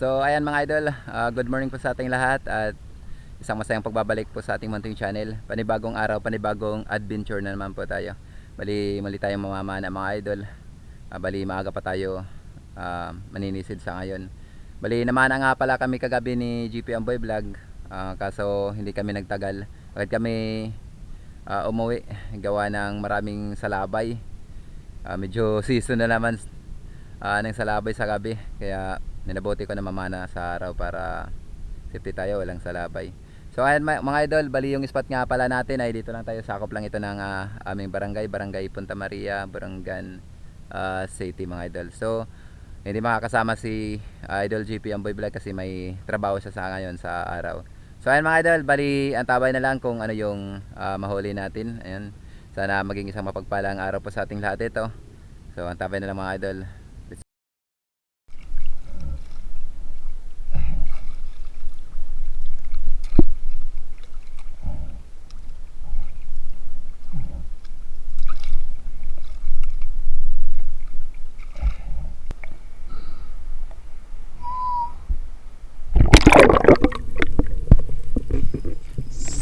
So ayan mga idol, good morning po sa ating lahat at isang masayang pagbabalik po sa ating munting channel. Panibagong araw, panibagong adventure na naman po tayo. Mali tayong mamamana mga idol. Bali maaga pa tayo maninisid sa ngayon. Bali namana nga pala kami kagabi ni GP Amboy Vlog, kaso hindi kami nagtagal. Bakit kami umuwi gawa ng maraming salabay. Medyo season na naman ng salabay sa gabi, kaya ninabuti ko na mamana sa araw para safety tayo, walang salabay. So ayan mga idol, bali yung spot nga pala natin ay dito lang tayo, sakop lang ito ng aming barangay Punta Maria, Barangan City mga idol. So hindi makakasama si Idol GP Amboy Vlog kasi may trabaho siya sa ngayon sa araw. So ayan mga idol, bali antabay na lang kung ano yung mahuli natin. Ayan, sana maging isang mapagpalang araw po sa ating lahat ito. So antabay na lang mga idol.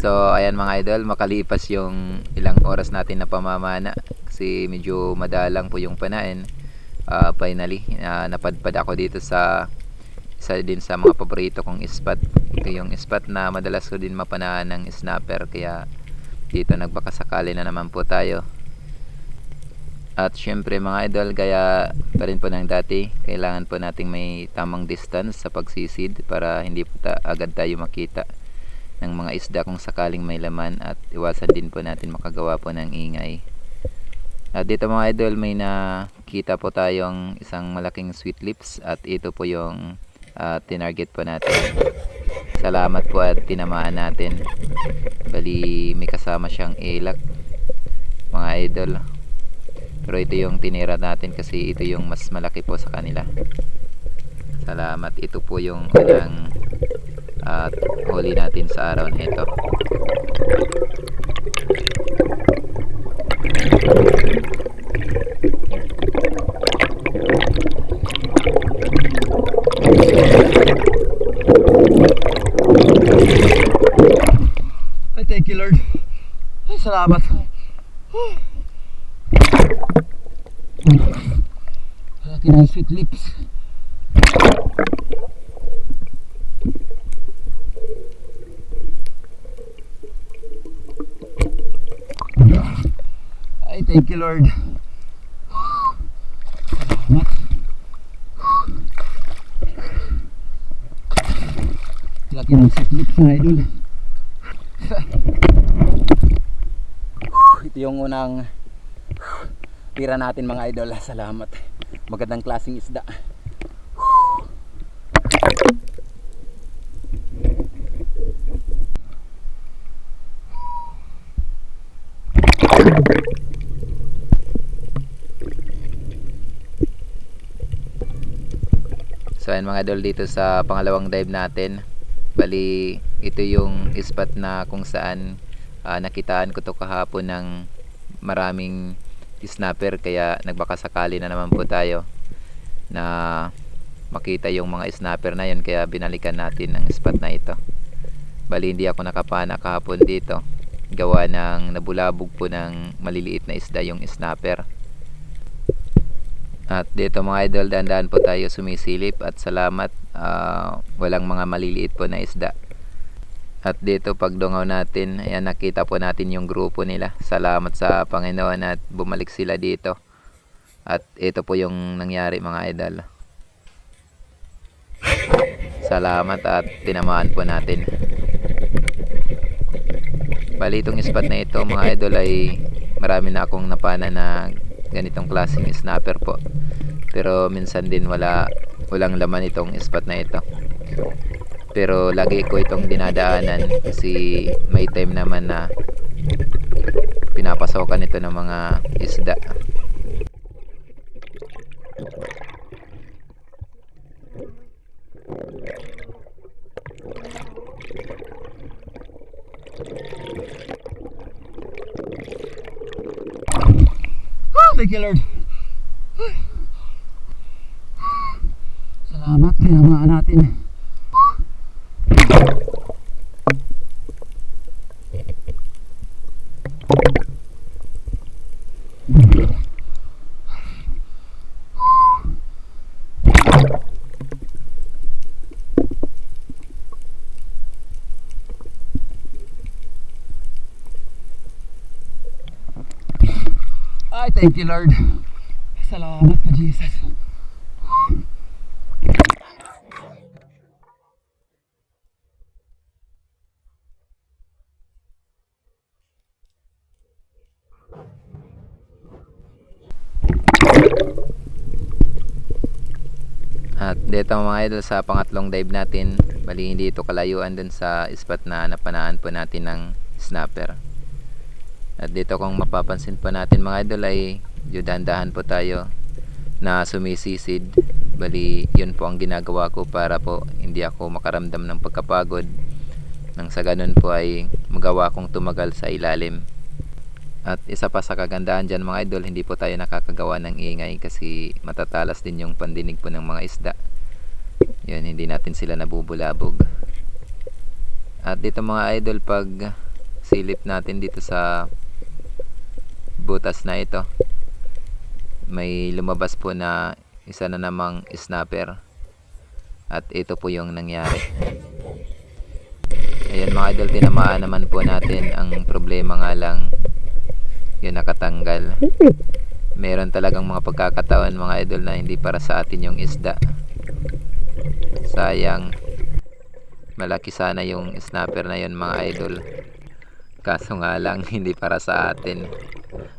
So ayan mga idol, makalipas yung ilang oras natin na pamamana kasi medyo madalang po yung panain. Finally napadpad ako dito sa isa din sa mga paborito kong spot. Ito yung spot na madalas ko din mapanaan ng snapper, kaya dito nagbakasakali na naman po tayo. At syempre mga idol, gaya pa rin po ng dati, kailangan po nating may tamang distance sa pagsisid para hindi po agad tayo makita ng mga isda kung sakaling may laman, at iwasan din po natin makagawa po ng ingay. At dito mga idol, may nakita po tayong isang malaking sweet lips, at ito po yung tinarget po natin. Salamat po at tinamaan natin. Bali may kasama siyang ilak mga idol, pero ito yung tinira natin kasi ito yung mas malaki po sa kanila. Salamat, ito po yung unang at huli natin sa araw na ito. Ay, thank you Lord. Ay, salamat. Laki ng sweet lips. Ay, thank you Lord. Salamat. Laki ng sweet lips mga idol. Ito yung unang tira natin mga idol. Salamat, magandang klaseng isda. So ayan mga idol, dito sa pangalawang dive natin, bali ito yung spot na kung saan nakitaan ko to kahapon ng maraming snapper, kaya nagbakasakali na naman po tayo na makita yung mga snapper na yun, kaya binalikan natin ang spot na ito. Bali hindi ako nakapana kahapon dito gawa ng nabulabog po ng maliliit na isda yung snapper. At dito mga idol, dahan-dahan po tayo sumisilip, at salamat walang mga maliliit po na isda. At dito pagdungaw natin, ayan, nakita po natin yung grupo nila. Salamat sa Panginoon at bumalik sila dito. At ito po yung nangyari mga idol. Salamat at tinamaan po natin. Bali itong spot na ito mga idol ay marami na akong napana na ganitong klaseng snapper po, pero minsan din walang laman itong spot na ito. Pero lagi ko itong dinadaanan kasi may time naman na pinapasokan ito ng mga isda. Thank you Lord. Salamat, tinamaan natin. Ay, thank you Lord. Salamat po Jesus. At dito mga idol sa pangatlong dive natin, bali hindi ito kalayuan dun sa spot na napanaan po natin ng snapper. At dito kung mapapansin po natin mga idol ay dahan-dahan po tayo na sumisisid. Bali yun po ang ginagawa ko para po hindi ako makaramdam ng pagkapagod, nang sa ganun po ay magawa kong tumagal sa ilalim. At isa pa sa kagandahan dyan mga idol, hindi po tayo nakakagawa ng ingay kasi matatalas din yung pandinig po ng mga isda. Yun, hindi natin sila nabubulabog. At dito mga idol, pag silip natin dito sa butas na ito, may lumabas po na isa na namang snapper. At ito po yung nangyari. Ayan mga idol, tinamaan naman po natin. Ang problema nga lang, yun nakatanggal. Meron talagang mga pagkakataon mga idol na hindi para sa atin yung isda. Sayang. Malaki sana yung snapper na yun mga idol, kaso nga lang hindi para sa atin.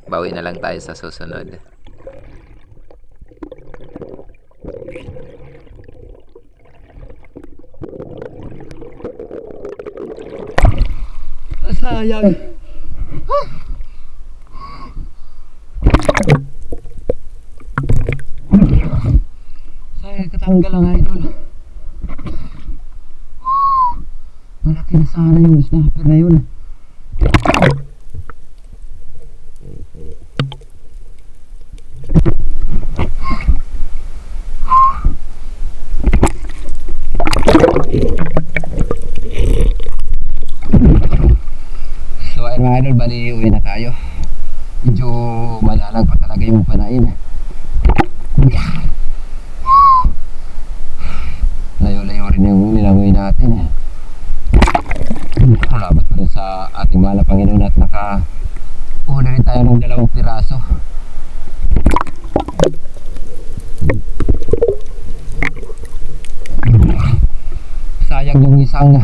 Bawi na lang tayo sa susunod. Sayang. Sayang, katanggal ang idol. Malaki na sana yung snapper na yun. So ayun mga idol, bali uwi na tayo. Medyo malalag pa talaga yung panain. Layo-layo rin yung nilangoy natin. Salamat pa rin sa ating mahal na Panginoon at naka-order rin tayo ng 2 piraso. Sayang yung isang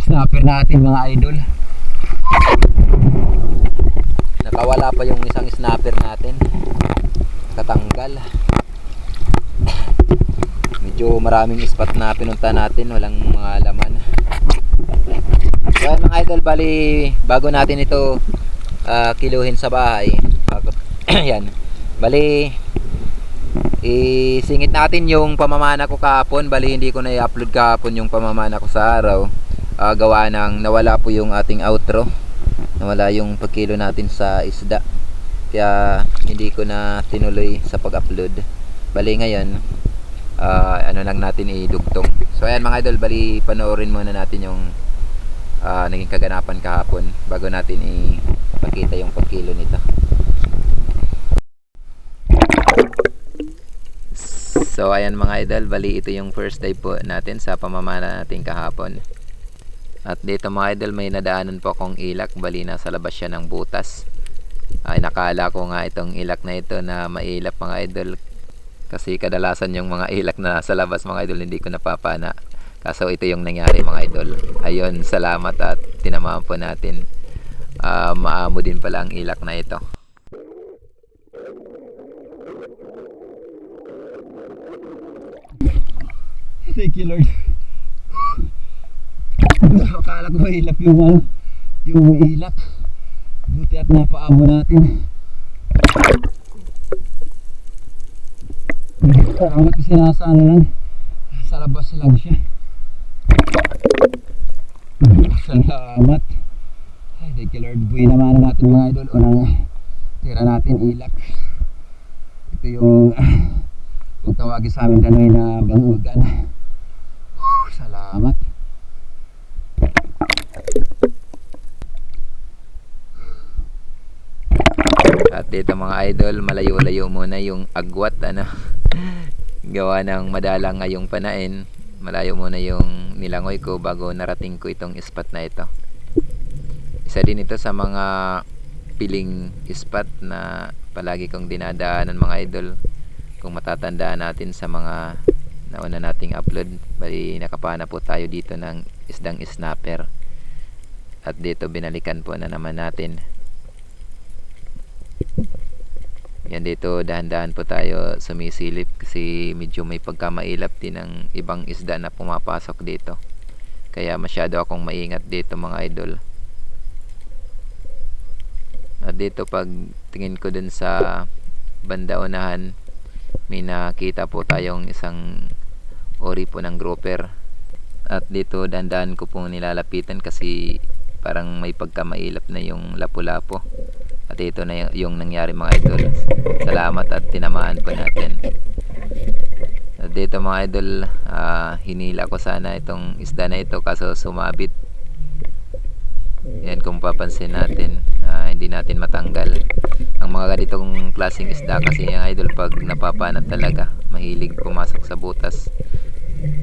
snapper natin mga idol. Nakawala pa yung isang snapper natin, katanggal. Medyo maraming spot na pinunta natin, walang mga laman. So mga idol, bali bago natin ito kiluhin sa bahay, yan, bali isingit natin yung pamamana ko kahapon. Bali hindi ko na i-upload kahapon yung pamamana ko sa araw, gawa ng nawala po yung ating outro, nawala yung pagkilo natin sa isda, kaya hindi ko na tinuloy sa pag-upload. Bali ngayon ano lang natin idugtong. So ayan mga idol, bali panoorin muna natin yung naging kaganapan kahapon bago natin ipakita yung pagkilo nito. So ayan mga idol, bali ito yung first dive po natin sa pamamana natin kahapon. At dito mga idol, may nadaanan po akong ilak, bali nasa labas siya ng butas. Ay nakala ko nga itong ilak na ito na mailap mga idol, kasi kadalasan yung mga ilak na sa labas mga idol hindi ko napapana. Kaso ito yung nangyari mga idol. Ayun, salamat at tinamaan po natin. Maamo din pala ang ilak na ito. Thank you Lord. Akala ko mahilap yung ilak. Buti at napaamo natin. Salamat kasi nasa lang, sa labas lang siya. Salamat. Ay, thank you Lord. Buhay naman natin mga idol. Unang tira natin ilak. Ito yung Kung tawagin sa amin danoy na bangugan. Salamat. At dito mga idol, malayo-layo muna yung agwat ano. Gawa ng madalang ngayong panain. Malayo muna yung nilangoy ko bago narating ko itong spot na ito. Isa din ito sa mga piling spot na palagi kong dinadaanan mga idol. Kung matatandaan natin sa mga nauna nating upload, bali nakapana po tayo dito ng isdang snapper. At dito binalikan po na naman natin. Yan, dito dahan-dahan po tayo sumisilip kasi medyo may pagkamailap din ng ibang isda na pumapasok dito. Kaya masyado akong maingat dito mga idol. At dito pag tingin ko dun sa banda unahan, may nakita po tayong isang ori po ng grouper. At dito dahan-dahan ko pong nilalapitan kasi parang may pagkamailap na yung lapu-lapo. At ito na yung nangyari mga idol. Salamat at tinamaan po natin. At dito mga idol, hinila ko sana itong isda na ito kaso sumabit. Yan, kung papansin natin, hindi natin matanggal ang mga ganitong klaseng isda kasi yung idol pag napapanat talaga mahilig pumasok sa butas.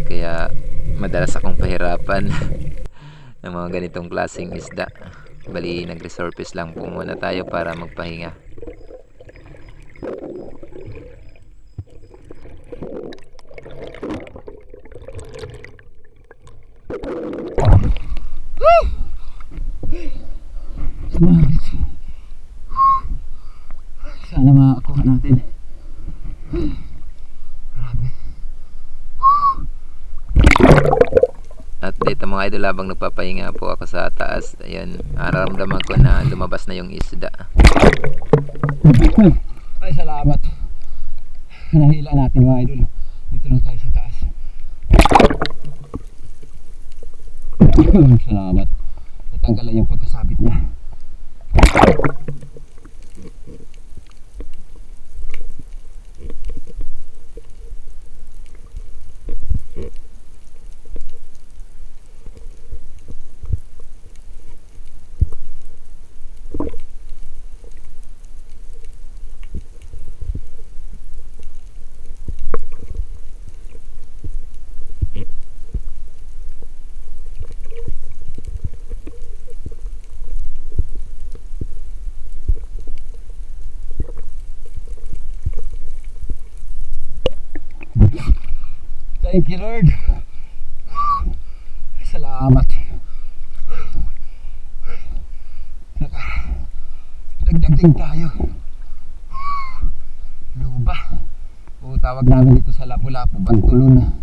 Kaya madalas akong pahirapan ng mga ganitong klaseng isda. Bali nag-resurface lang po muna tayo para magpahinga. Sumalit. Sana makakuha natin. Grabe. At dito mga idol, habang nagpapahinga po ako sa taas, ayun, nararamdaman ko na lumabas na yung isda. Ay, salamat. Nahila natin mga idol. Dito lang tayo sa taas. Salamat. Natanggal lang yung pagkasabit niya. Thank you, Lord. Salamat. Dagdag din tayo. Luba. O tawag namin dito sa Lapu-Lapu, Bantulon.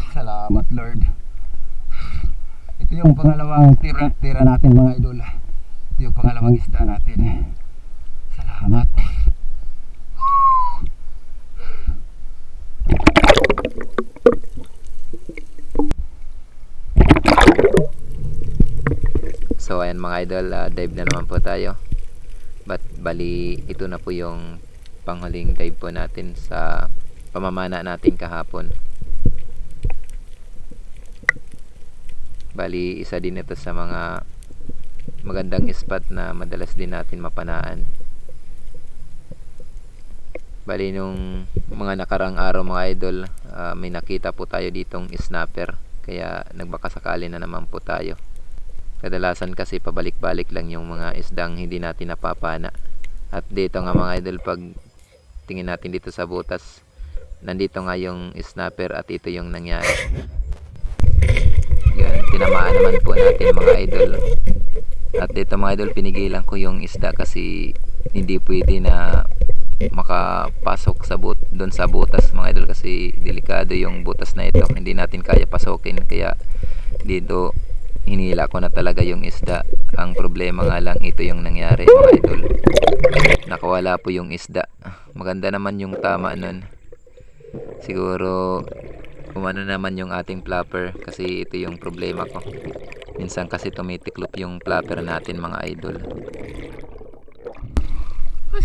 Salamat, Lord. Ito yung pangalawang tira natin mga idol. Ito yung pangalawang isda natin. Salamat. So ayan mga idol, dive na naman po tayo. Bali ito na po yung panghuling dive po natin sa pamamana natin kahapon. Bali isa din ito sa mga magandang spot na madalas din natin mapanaan. Bali nung mga nakarang araw mga idol, may nakita po tayo ditong snapper, kaya nagbakasakali na naman po tayo. Kadalasan kasi pabalik-balik lang yung mga isdang hindi natin napapana. At dito nga mga idol, pag tingin natin dito sa butas, nandito nga yung snapper at ito yung nangyari. Yun, tinamaan naman po natin mga idol. At dito mga idol, pinigilan ko yung isda kasi hindi pwede na makapasok sa doon sa butas mga idol, kasi delikado yung butas na ito, hindi natin kaya pasokin. Kaya dito hinila ko na talaga yung isda. Ang problema nga lang, ito yung nangyari mga idol, nakawala po yung isda. Maganda naman yung tama nun, siguro umano naman yung ating flapper, kasi ito yung problema ko, Minsan kasi tumitiklop yung flapper natin mga idol.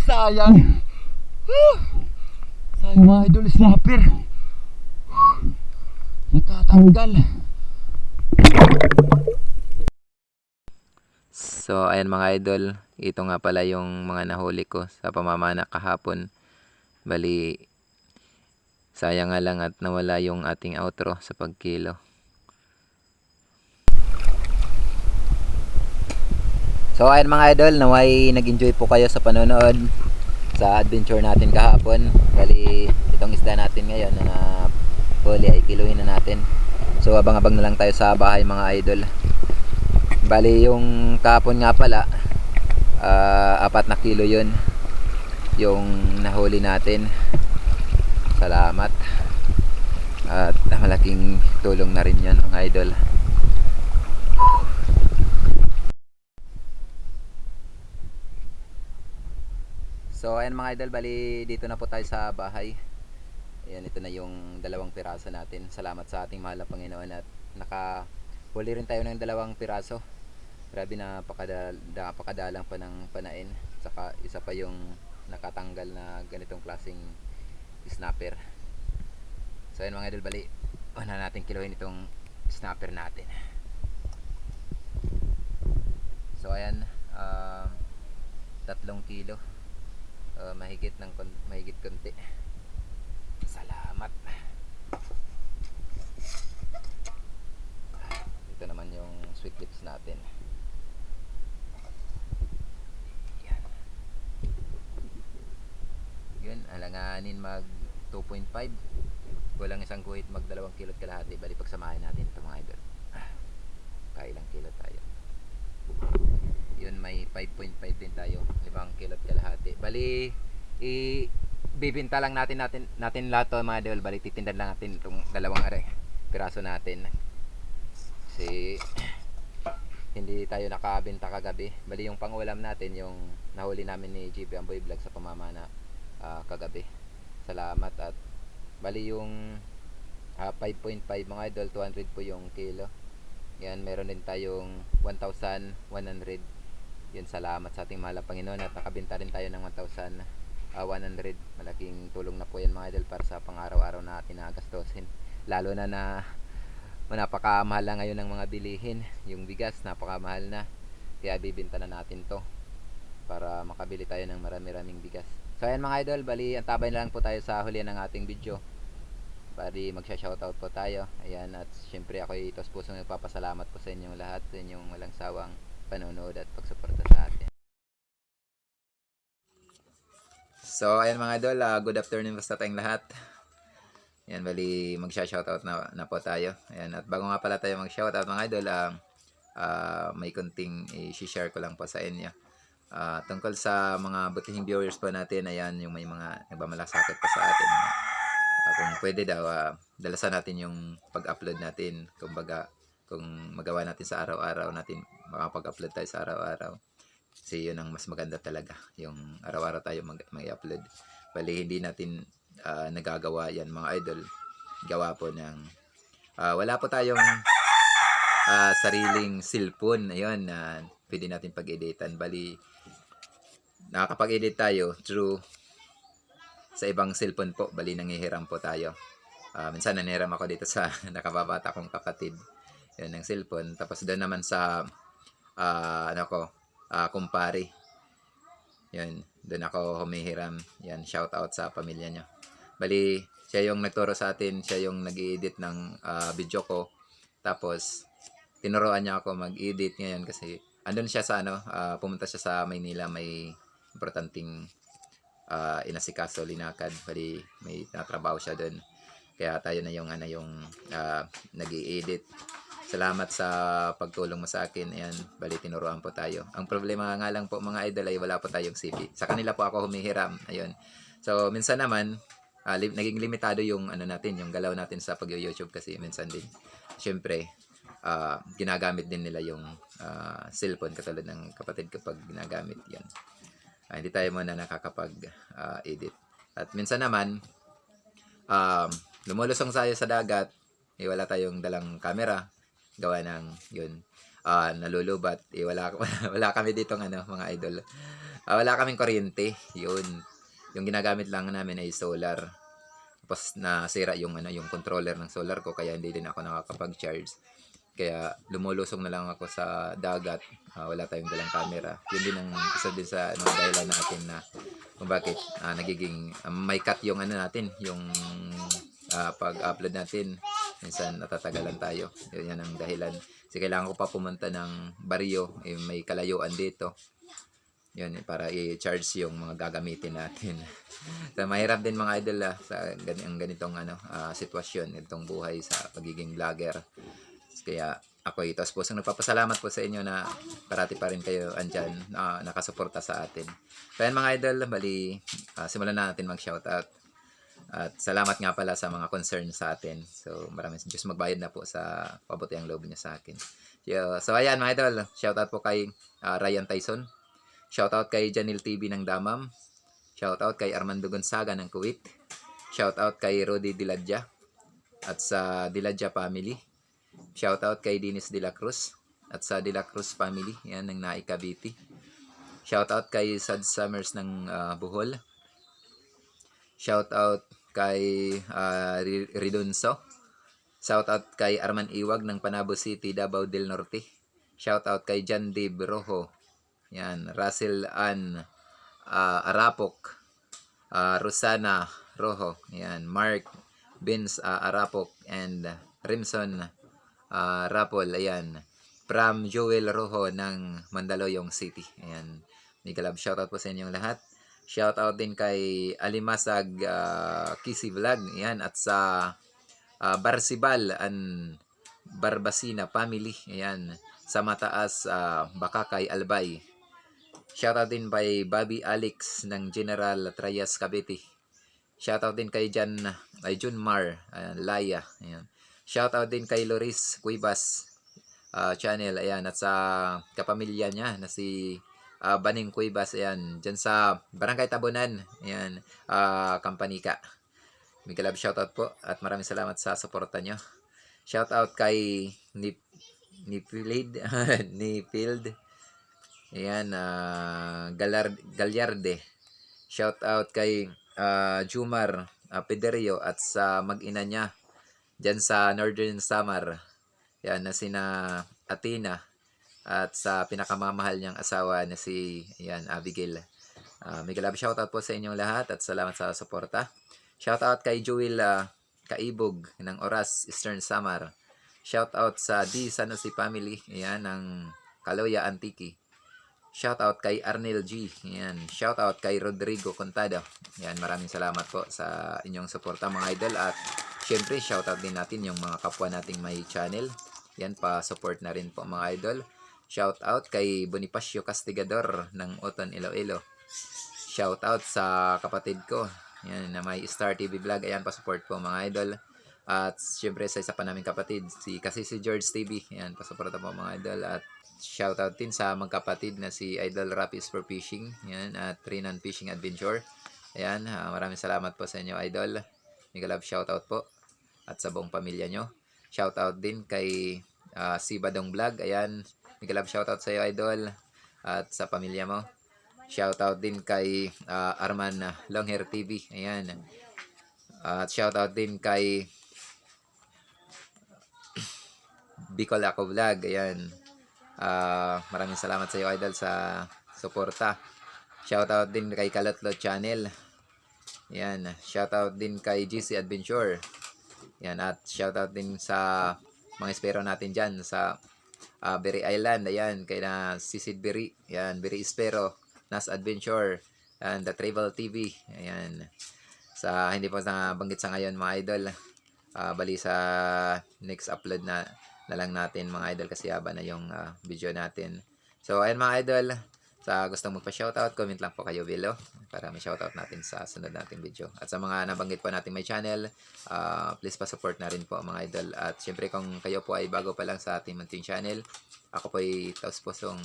Sayang. Sayang mga idol, snapper. Nakatanggal. So ayan mga idol, ito nga pala yung mga nahuli ko sa pamamana kahapon. Bali, sayang nga lang at nawala yung ating outro sa pagkilo. So ayan mga idol, naway nag-enjoy po kayo sa panonood sa adventure natin kahapon. Bali, itong isda natin ngayon na huli ay kiluhin na natin. So abang-abang na lang tayo sa bahay mga idol. Bali yung kahapon nga pala, 4 na kilo yun yung nahuli natin. Salamat. At malaking tulong na rin yun mga idol. So ayan mga idol, bali dito na po tayo sa bahay. Ayan, ito na yung 2 piraso natin. Salamat sa ating mahal na Panginoon at nakahuli rin tayo ng 2 piraso. Grabe, napakadalang pa ng panain. Saka isa pa yung nakatanggal na ganitong klaseng snapper. So ayan mga idol, bali una natin kiluhin itong snapper natin. So ayan, 3 kilo. Mahigit konti. Salamat. Ito naman yung sweet lips natin. Yan. Yun, alanganin mag 2.5. Walang isang guhit mag 2 kilot kalahati. Bali pagsamahin natin ito mga idol. Kailang kilo tayo. Yun, may 5.5 din tayo. 5 kilot kalahati. Bali, bibinta lang natin lahat to mga idol. Bali titindan lang natin itong 2 piraso natin. Kasi hindi tayo nakabenta kagabi. Bali yung pangulam natin, yung nahuli namin ni JP Amboy Vlog sa pamamana kagabi. Salamat. At bali yung 5.5 mga idol, 200 po yung kilo. Yan, meron din tayong 1,100. Yun, salamat sa ating mahal na Panginoon at nakabenta rin tayo ng 1,100. Malaking tulong na po yan mga idol para sa pang-araw-araw natin na gastusin. Lalo na napakamahal na ngayon ng mga bilihin. Yung bigas, napakamahal na. Kaya bibenta na natin to para makabili tayo ng marami-raming bigas. So ayan mga idol, bali antabay na lang po tayo sa huli ng ating video. Bali magsha-shoutout po tayo. Ayan, at syempre ako ay tos pusong nagpapasalamat po sa inyong lahat, sa inyong walang sawang panonood at pagsuporta sa atin. So ayan mga idol, good afternoon basta tayong lahat. Ayan, bali magsha-shoutout na po tayo. Ayan, at bago nga pala tayo mag-shoutout mga idol, may konting i-share ko lang po sa inyo. Tungkol sa mga butihing viewers po natin, ayan, yung may mga nagmamalasakit pa sa atin. Kung pwede daw, dalasan natin yung pag-upload natin. Kumbaga, kung magawa natin sa araw-araw natin, makapag-upload tayo sa araw-araw. Kasi yun ang mas maganda talaga, yung araw-araw tayo mag-upload. Bali, hindi natin nagagawa yan mga idol. Gawa po ng wala po tayong sariling cellphone. Ayun, pwede natin pag-editan. Bali, nakakapag-edit tayo through sa ibang cellphone po. Bali, nangihiram po tayo. Minsan nanihiram ako dito sa nakababata kong kapatid. Yun, ng cellphone. Tapos doon naman sa kumpare. Yun, doon ako humihiram. Yan, shout out sa pamilya niya. Bali, siya yung nagturo sa atin. Siya yung nag-i-edit ng video ko. Tapos, tinuruan niya ako mag-edit ngayon kasi andun siya sa pumunta siya sa Maynila. May importanteng inasikaso, linakad. Bali, may natrabaho siya doon. Kaya tayo na yung nag-i-edit. Salamat sa pagtulong mo sa akin. Ayan, bali tinuruan po tayo. Ang problema nga lang po mga idol ay wala po tayong CV. Sa kanila po ako humihiram. Ayun. So, minsan naman, naging limitado yung natin, yung galaw natin sa pag-YouTube kasi minsan din. Siyempre, ginagamit din nila yung cellphone katulad ng kapatid kapag ginagamit yan. Hindi tayo muna nakakapag-edit. At minsan naman, lumulusong tayo sa dagat, wala tayong dalang camera, gawa ng yun. nalulubat. Wala, wala kami dito mga idol. Wala kaming kuryente. Yun. Yung ginagamit lang namin ay solar. Tapos nasira yung controller ng solar ko kaya hindi din ako nakakapag-charge. Kaya lumulusong na lang ako sa dagat. Wala tayong dalang camera. Yun din ang isa din sa dahilan natin na kung bakit nagiging may cut yung natin, yung pag-upload natin. Minsan natatagalan tayo. Yan ang dahilan. Kasi kailangan ko pa pumunta ng baryo. May kalayuan dito. Yun, para i-charge yung mga gagamitin natin. So, mahirap din mga idol sa ganitong sitwasyon, ganitong buhay sa pagiging vlogger. Kaya ako ito po nagpapasalamat po sa inyo na parati pa rin kayo andyan nakasuporta sa atin. Kaya mga idol, bali simulan na natin mag-shoutout. At salamat nga pala sa mga concern sa atin. So maraming Diyos magbayad na po sa pabutiang loob niya sa akin. So ayan mga idol, shoutout po kay Ryan Tyson. Shoutout kay Janil TV ng Damam. Shoutout kay Armando Gonzaga ng Kuwait. Shoutout kay Rodi Diladja at sa Diladja family. Shoutout kay Dennis De La Cruz at sa De La Cruz family, yan ng Naik Cavite. Shoutout kay Sad Summers ng Bohol. Shoutout kay Ridonso. Shoutout kay Arman Iwag ng Panabo City, Davao del Norte. Shoutout kay John Dave Rojo. Yan, Russell Ann Arapok. Rosana Rojo. Yan, Mark Vince Arapok and Rimson Rapol, ayan. From Joel Rojo ng Mandaluyong City. Ayan. Mega love shoutout po sa inyong lahat. Shoutout din kay Alimasag Kisi Vlog. Ayan. At sa Barsibal and Barbasina family. Ayan. Sa Mataas, Bakakay Albay. Shoutout din kay Bobby Alex ng General Trias Cavite. Shoutout din kay Junmar Laya. Ayan. Shoutout din kay Loris Cuevas channel, ayan, at sa kapamilya niya na si Baning Cuevas, ayan, dyan sa Barangay Tabunan, ayan, Kampanika. Mega love shoutout po at maraming salamat sa suporta nyo. Shoutout kay Nifield, ayan, Galyarde. Shoutout kay Jumar Pederio at sa mag-ina niya dyan sa Northern Samar. Yan, na sina Athena at sa pinakamamahal niyang asawa na si Abigail. Mega love shoutout po sa inyong lahat at salamat sa suporta. Shoutout kay Joel Kaibog ng Oras, Eastern Samar. Shoutout sa D. Sanosi family, yan, ng Kaloya Antique. Shoutout kay Arnel G. Yan. Shoutout kay Rodrigo Contado. Yan, maraming salamat po sa inyong suporta mga idol. At syempre, shoutout din natin yung mga kapwa nating may channel. Yan, pa-support na rin po mga idol. Shoutout kay Bonifacio Castigador ng Oton, Iloilo. Shoutout sa kapatid ko. Yan, na may Star TV Vlog. Ayan, pa-support po mga idol. At syempre, sa isa pa naming kapatid, si George TV. Yan, pa-support po mga idol. At shoutout din sa magkapatid na si Idol Rapis for Fishing. Yan, at Trinan Fishing Adventure. Ayan, maraming salamat po sa inyo idol. Mega love shoutout po. At sa buong pamilya nyo. Shoutout din kay si Badong Vlog. Ayan, mega love shoutout sa iyo idol. At sa pamilya mo. Shoutout din kay Arman Longhair TV. Ayan. At shoutout din kay Bicol Ako Vlog. Ayan. Maraming salamat sa iyo idol sa suporta. Shoutout din kay Kalotlo Channel. Yan, shoutout din kay GC Adventure. Yan, at shoutout din sa mga espero natin dyan sa Berry Island. Ayan, kay na Sisid Berry. Yan, Berry Espero, Nas Adventure, and The Travel TV. Ayan, sa hindi po nabanggit sa ngayon mga idol, bali sa next upload na lang natin mga idol kasi haba na yung video natin. So ayun mga idol, sa gustong magpa-shoutout, comment lang po kayo below para may shoutout natin sa sunod nating video. At sa mga nabanggit po natin may channel, please pa-support na rin po mga idol. At syempre kung kayo po ay bago pa lang sa ating munting channel, ako po ay taos pusong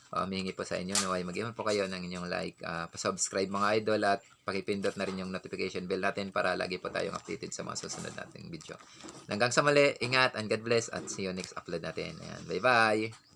humihingi po sa inyo na mag-iwan po kayo ng inyong like, pa-subscribe mga idol, at pakipindot na rin yung notification bell natin para lagi po tayong updated sa mga susunod nating video. Hanggang sa muli, ingat and God bless, at see you next upload natin. Ayan, bye bye!